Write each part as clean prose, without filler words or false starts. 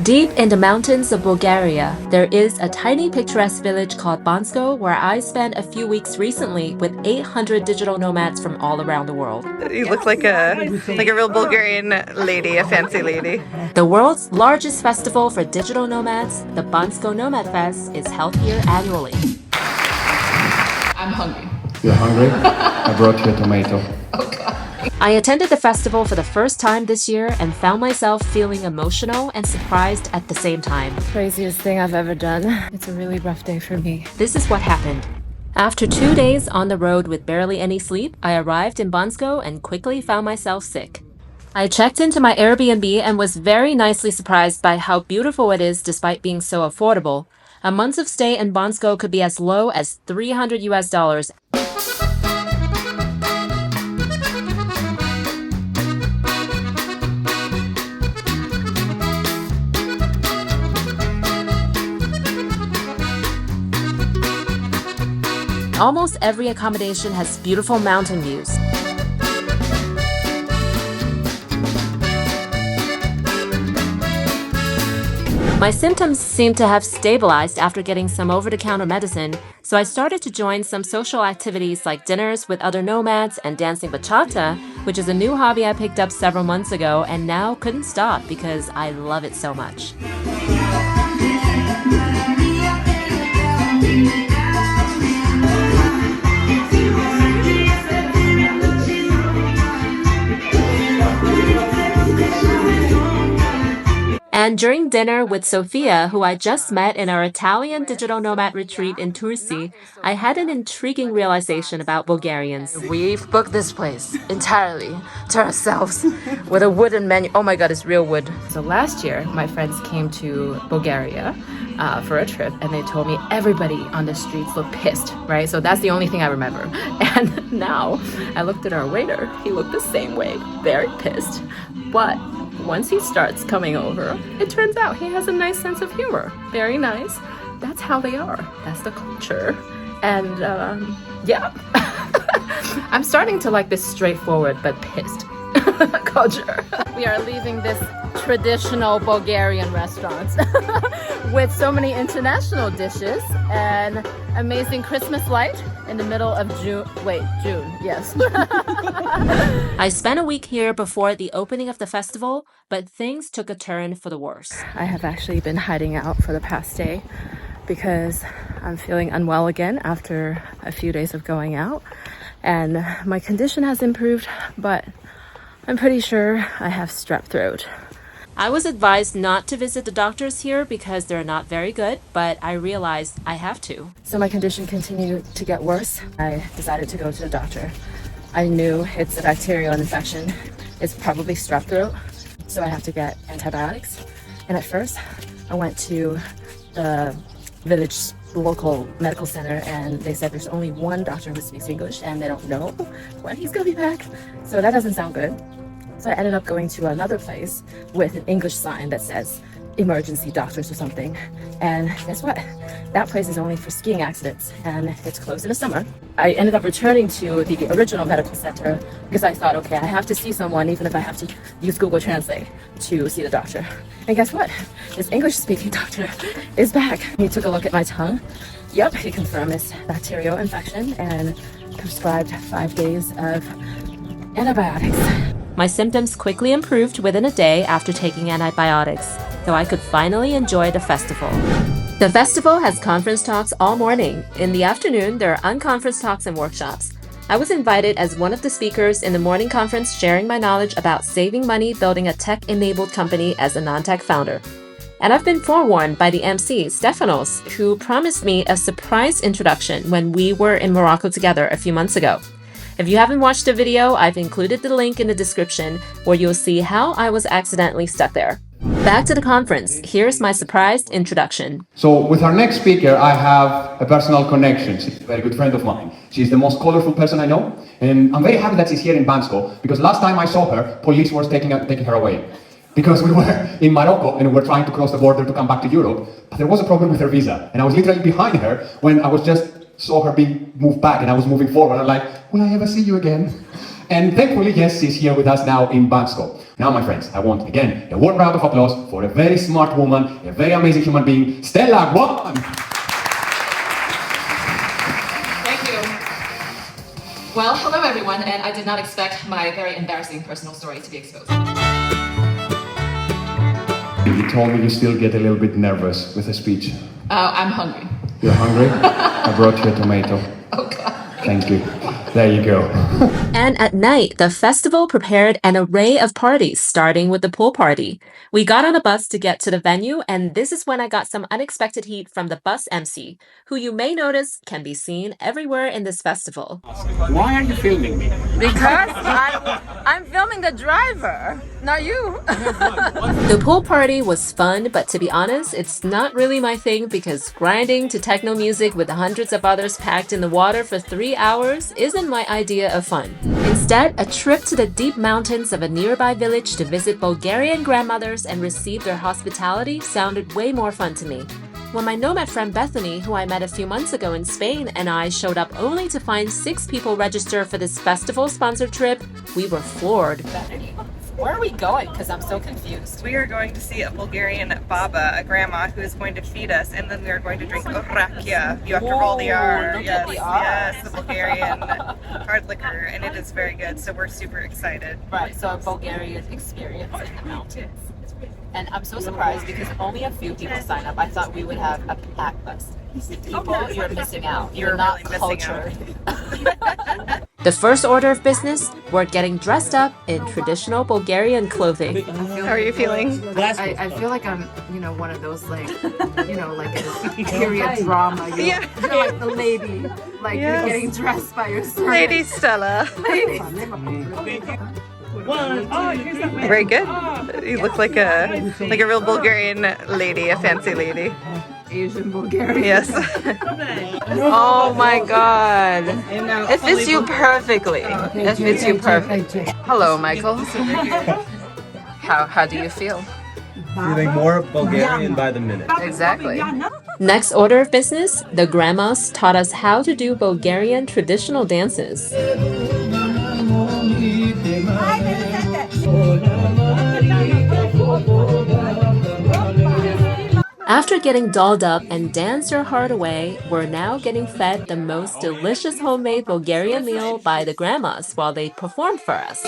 Deep in the mountains of Bulgaria, there is a tiny picturesque village called Bansko where I spent a few weeks recently with 800 digital nomads from all around the world. You look like a real Bulgarian lady, a fancy lady. The world's largest festival for digital nomads, the Bansko Nomad Fest, is held here annually. I'm hungry. You're hungry? I brought you a tomato. I attended the festival for the first time this year and found myself feeling emotional and surprised at the same time. Craziest thing I've ever done. It's a really rough day for me. This is what happened. After 2 days on the road with barely any sleep, I arrived in Bansko and quickly found myself sick. I checked into my Airbnb and was very nicely surprised by how beautiful it is despite being so affordable. A month of stay in Bansko could be as low as $300. Almost every accommodation has beautiful mountain views. My symptoms seemed to have stabilized after getting some over-the-counter medicine, so I started to join some social activities like dinners with other nomads and dancing bachata, which is a new hobby I picked up several months ago and now couldn't stop because I love it so much. And during dinner with Sofia, who I just met in our Italian digital nomad retreat in Tursi, I had an intriguing realization about Bulgarians. We've booked this place entirely to ourselves with a wooden menu. Oh my god, it's real wood. So last year, my friends came to Bulgaria for a trip and they told me everybody on the streets looked pissed, right? So that's the only thing I remember. And now I looked at our waiter. He looked the same way, very pissed. But once he starts coming over, it turns out he has a nice sense of humor. Very nice. That's how they are. That's the culture. And yeah, I'm starting to like this straightforward but pissed culture. We are leaving this traditional Bulgarian restaurant with so many international dishes and amazing Christmas light in the middle of June. Wait, June, yes. I spent a week here before the opening of the festival, but things took a turn for the worse. I have actually been hiding out for the past day because I'm feeling unwell again after a few days of going out. And my condition has improved, but I'm pretty sure I have strep throat. I was advised not to visit the doctors here because they're not very good, but I realized I have to. So my condition continued to get worse. I decided to go to the doctor. I knew it's a bacterial infection. It's probably strep throat, so I have to get antibiotics. And at first, I went to the village local medical center and they said there's only one doctor who speaks English and they don't know when he's gonna be back. So that doesn't sound good. So I ended up going to another place with an English sign that says emergency doctors or something. And guess what? That place is only for skiing accidents and it's closed in the summer. I ended up returning to the original medical center because I thought, okay, I have to see someone even if I have to use Google Translate to see the doctor. And guess what? This English-speaking doctor is back. He took a look at my tongue. Yep, he confirmed this bacterial infection and prescribed 5 days of antibiotics. My symptoms quickly improved within a day after taking antibiotics, so I could finally enjoy the festival. The festival has conference talks all morning. In the afternoon, there are unconference talks and workshops. I was invited as one of the speakers in the morning conference sharing my knowledge about saving money building a tech-enabled company as a non-tech founder. And I've been forewarned by the MC, Stefanos, who promised me a surprise introduction when we were in Morocco together a few months ago. If you haven't watched the video, I've included the link in the description where you'll see how I was accidentally stuck there. Back to the conference, here's my surprised introduction. So with our next speaker, I have a personal connection. She's a very good friend of mine. She's the most colorful person I know, and I'm very happy that she's here in Bansko, because last time I saw her, police were taking her away. Because we were in Morocco and we were trying to cross the border to come back to Europe, but there was a problem with her visa, and I was literally behind her when I was just saw her being moved back and I was moving forward. I'm like, will I ever see you again? And thankfully, yes, she's here with us now in Bansko. Now, my friends, I want again a warm round of applause for a very smart woman, a very amazing human being, Stella Guan! Thank you. Well, hello everyone, and I did not expect my very embarrassing personal story to be exposed. You told me you still get a little bit nervous with a speech. I'm hungry. You're hungry? I brought you a tomato. Oh God. Thank you. There you go. And at night, the festival prepared an array of parties, starting with the pool party. We got on a bus to get to the venue, and this is when I got some unexpected heat from the bus MC, who you may notice can be seen everywhere in this festival. Why are you filming me? Because I'm filming the driver, not you. The pool party was fun, but to be honest, it's not really my thing because grinding to techno music with hundreds of others packed in the water for 3 hours isn't my idea of fun. Instead, a trip to the deep mountains of a nearby village to visit Bulgarian grandmothers and receive their hospitality sounded way more fun to me. When my nomad friend Bethany, who I met a few months ago in Spain, and I showed up only to find 6 people register for this festival-sponsored trip, we were floored. Where are we going? Because I'm so confused. We are going to see a Bulgarian baba, a grandma who is going to feed us, and then we are going to drink rakia. You have to roll the R. Look Yes, at the R. yes, the Bulgarian hard liquor, and it is very good. So we're super excited. Right, so a Bulgarian experience in the mountains. And I'm so surprised because only a few people signed up. I thought we would have a packed bus. People, you're missing out. You're not really missing out. cultured. The first order of business, we're getting dressed up in traditional Bulgarian clothing. How are you feeling? I feel like I'm, one of those like a period drama. You're like the lady, like Yes. you're getting dressed by yourself. Lady Stella. Very good. You look like a real Bulgarian lady, a fancy lady. Asian Bulgarian. Yes. Oh my god. It fits you perfectly. It fits you perfectly. Hello, Michael. How do you feel? Feeling more Bulgarian by the minute. Exactly. Next order of business, the grandmas taught us how to do Bulgarian traditional dances. After getting dolled up and danced our heart away, we're now getting fed the most delicious homemade Bulgarian meal by the grandmas while they performed for us.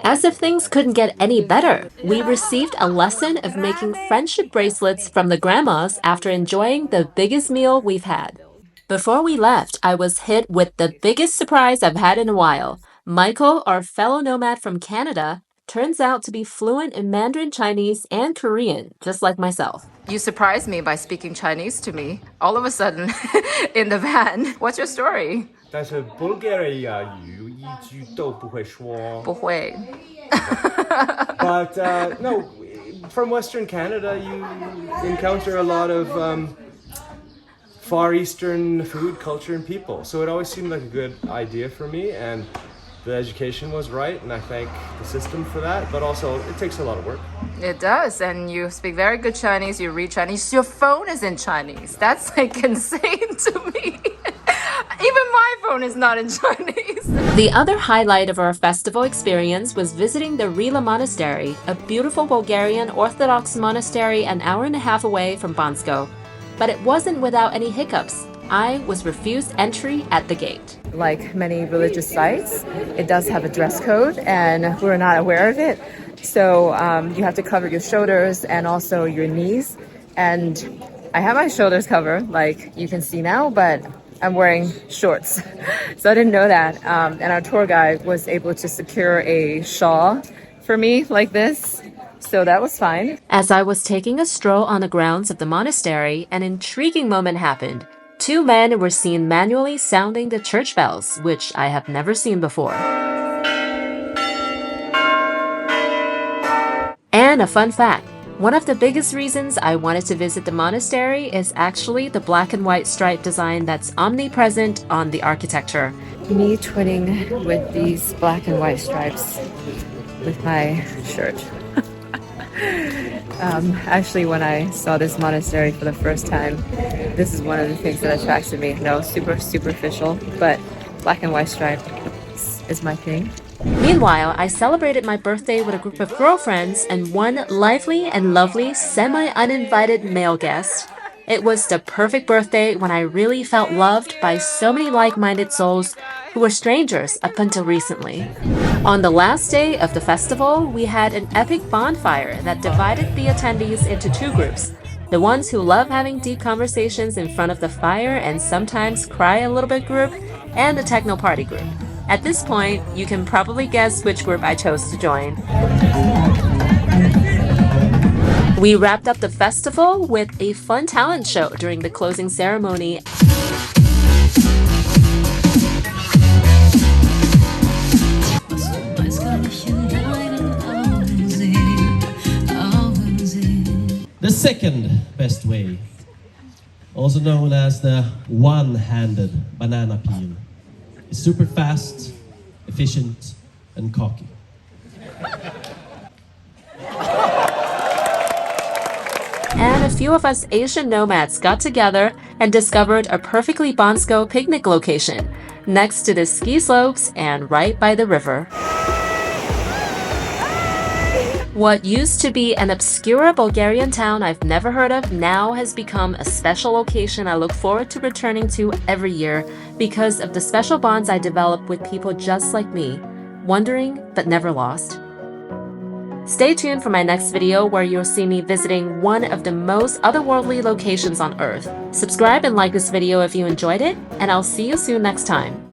As if things couldn't get any better, we received a lesson of making friendship bracelets from the grandmas after enjoying the biggest meal we've had. Before we left, I was hit with the biggest surprise I've had in a while. Michael, our fellow nomad from Canada, turns out to be fluent in Mandarin Chinese and Korean, just like myself. You surprised me by speaking Chinese to me all of a sudden in the van. What's your story? 但是 Bulgaria 语一句都不会说。不会。 But no, from Western Canada, you encounter a lot of Far Eastern food, culture, and people. So it always seemed like a good idea for me, and the education was right, and I thank the system for that. But also, it takes a lot of work. It does, and you speak very good Chinese, you read Chinese, your phone is in Chinese. That's like insane to me. Even my phone is not in Chinese. The other highlight of our festival experience was visiting the Rila Monastery, a beautiful Bulgarian Orthodox monastery an hour and a half away from Bansko. But it wasn't without any hiccups. I was refused entry at the gate. Like many religious sites, it does have a dress code, and we're not aware of it. So you have to cover your shoulders and also your knees. And I have my shoulders covered, like you can see now, but I'm wearing shorts. So I didn't know that. And our tour guide was able to secure a shawl for me like this. So that was fine. As I was taking a stroll on the grounds of the monastery, an intriguing moment happened. 2 men were seen manually sounding the church bells, which I have never seen before. And a fun fact, One of the biggest reasons I wanted to visit the monastery is actually the black and white stripe design that's omnipresent on the architecture. Me twinning with these black and white stripes with my shirt. Actually, when I saw this monastery for the first time, this is one of the things that attracted me. No, super superficial, but black and white stripe is my thing. Meanwhile, I celebrated my birthday with a group of girlfriends and one lively and lovely semi-uninvited male guest. It was the perfect birthday when I really felt loved by so many like-minded souls who were strangers up until recently. On the last day of the festival, we had an epic bonfire that divided the attendees into two groups. The ones who love having deep conversations in front of the fire and sometimes cry a little bit group, and the techno party group. At this point, you can probably guess which group I chose to join. We wrapped up the festival with a fun talent show during the closing ceremony. The second best way, also known as the one-handed banana peel, is super fast, efficient, and cocky. And a few of us Asian nomads got together and discovered a perfectly Bansko picnic location next to the ski slopes and right by the river. What used to be an obscure Bulgarian town I've never heard of now has become a special location I look forward to returning to every year because of the special bonds I develop with people just like me, wondering but never lost. Stay tuned for my next video where you'll see me visiting one of the most otherworldly locations on Earth. Subscribe and like this video if you enjoyed it, and I'll see you soon next time.